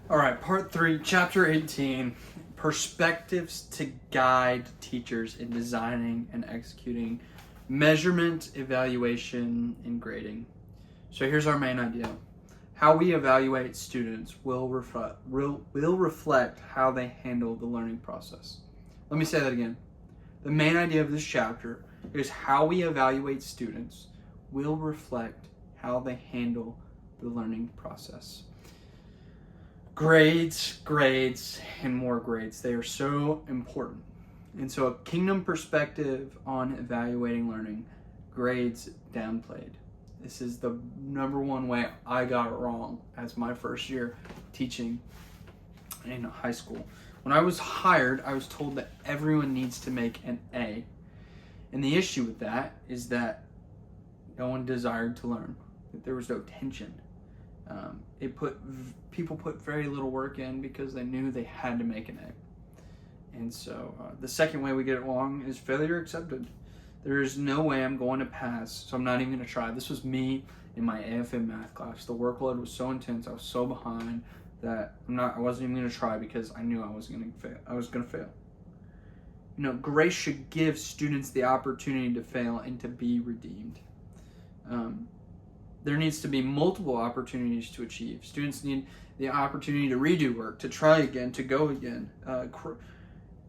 All right, part 3, chapter 18, perspectives to guide teachers in designing and executing measurement, evaluation, and grading. So here's our main idea. How we evaluate students will reflect how they handle the learning process. Let me say that again. The main idea of this chapter is how we evaluate students will reflect how they handle the learning process. Grades, and more grades. They are so important. And so a kingdom perspective on evaluating learning, grades downplayed. This is the number one way I got it wrong as my first year teaching in high school. When I was hired, I was told that everyone needs to make an A. And the issue with that is that no one desired to learn, that there was no tension. People put very little work in because they knew they had to make an A. And so the second way we get it wrong is failure accepted. There is no way I'm going to pass, so I'm not even going to try. This was me in my AFM math class. The workload was so intense, I was so behind that I wasn't even going to try because I knew I was going to fail. You know, grace should give students the opportunity to fail and to be redeemed. There needs to be multiple opportunities to achieve. Students need the opportunity to redo work, to try again, to go again.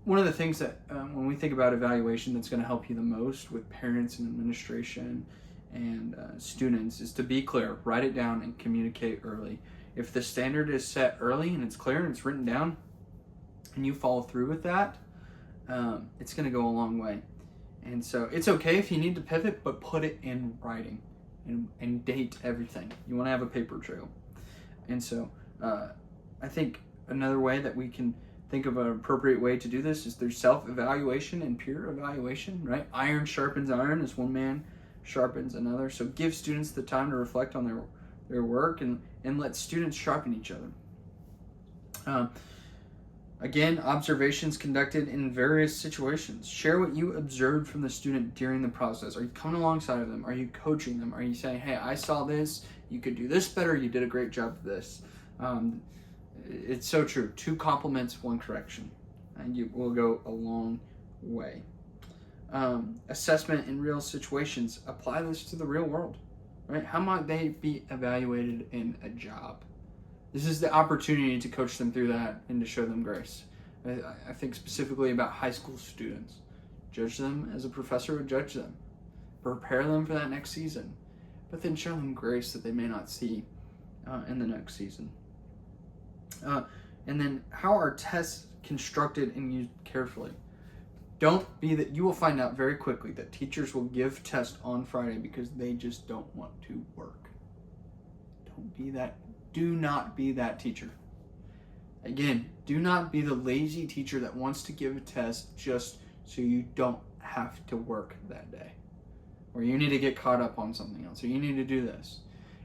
One of the things that when we think about evaluation that's going to help you the most with parents and administration and students is to be clear, write it down, and communicate early. If the standard is set early and it's clear and it's written down and you follow through with that, it's going to go a long way. And so it's okay if you need to pivot, but put it in writing and date everything. You want to have a paper trail. And so I think another way that we can think of an appropriate way to do this is through self-evaluation and peer evaluation, right? Iron sharpens iron as one man sharpens another. So give students the time to reflect on their work and let students sharpen each other. Again, observations conducted in various situations. Share what you observed from the student during the process. Are you coming alongside of them? Are you coaching them? Are you saying, hey, I saw this, you could do this better, you did a great job of this? It's so true. 2 compliments, 1 correction. And you will go a long way. Assessment in real situations. Apply this to the real world. Right? How might they be evaluated in a job? This is the opportunity to coach them through that and to show them grace. I think specifically about high school students. Judge them as a professor would judge them. Prepare them for that next season. But then show them grace that they may not see in the next season. And then how are tests constructed and used carefully? Don't be that. You will find out very quickly that teachers will give tests on Friday because they just don't want to work. Don't be that. Do not be that teacher. Again, do not be the lazy teacher that wants to give a test just so you don't have to work that day. Or you need to get caught up on something else. Or you need to do this.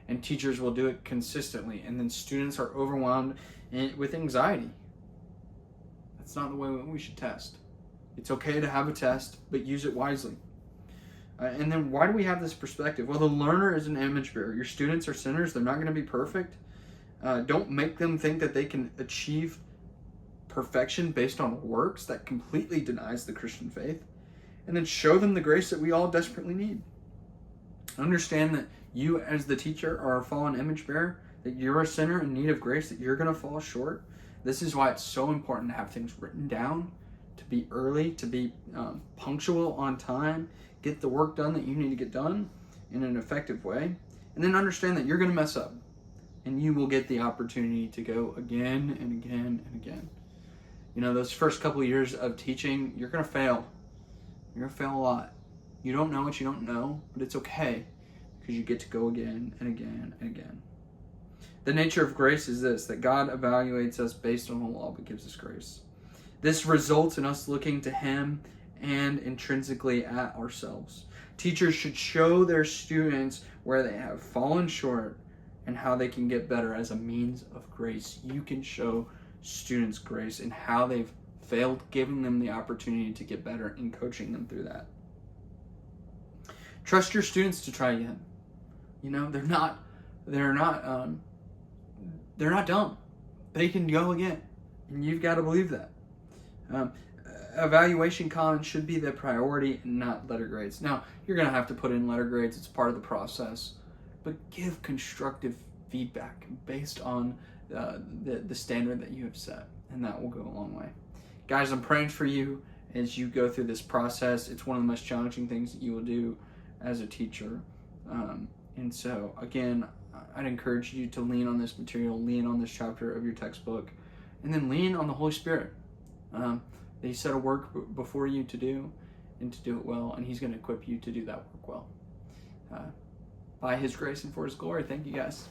And teachers will do it consistently. And then students are overwhelmed with anxiety. That's not the way we should test. It's okay to have a test, but use it wisely. And then why do we have this perspective? Well, the learner is an image bearer. Your students are sinners. They're not going to be perfect. Don't make them think that they can achieve perfection based on works. That completely denies the Christian faith. And then show them the grace that we all desperately need. Understand that you as the teacher are a fallen image bearer, that you're a sinner in need of grace, that you're going to fall short. This is why it's so important to have things written down, to be early, to be punctual on time, get the work done that you need to get done in an effective way, and then understand that you're going to mess up. And you will get the opportunity to go again and again and again. You know, those first couple of years of teaching, you're going to fail. You're going to fail a lot. You don't know what you don't know, but it's okay because you get to go again and again and again. The nature of grace is this, that God evaluates us based on the law but gives us grace. This results in us looking to Him and intrinsically at ourselves. Teachers should show their students where they have fallen short and how they can get better as a means of grace. You can show students grace and how they've failed, giving them the opportunity to get better and coaching them through that. Trust your students to try again. You know, they're not dumb. they can go again. And you've got to believe that. Evaluation comments should be the priority and not letter grades. Now, you're going to have to put in letter grades. It's part of the process. But give constructive feedback based on the standard that you have set. And that will go a long way. Guys, I'm praying for you as you go through this process. It's one of the most challenging things that you will do as a teacher. And so, again, I'd encourage you to lean on this material, lean on this chapter of your textbook, and then lean on the Holy Spirit. He set a work before you to do, and to do it well, and He's going to equip you to do that work well. By His grace and for His glory. Thank you, guys.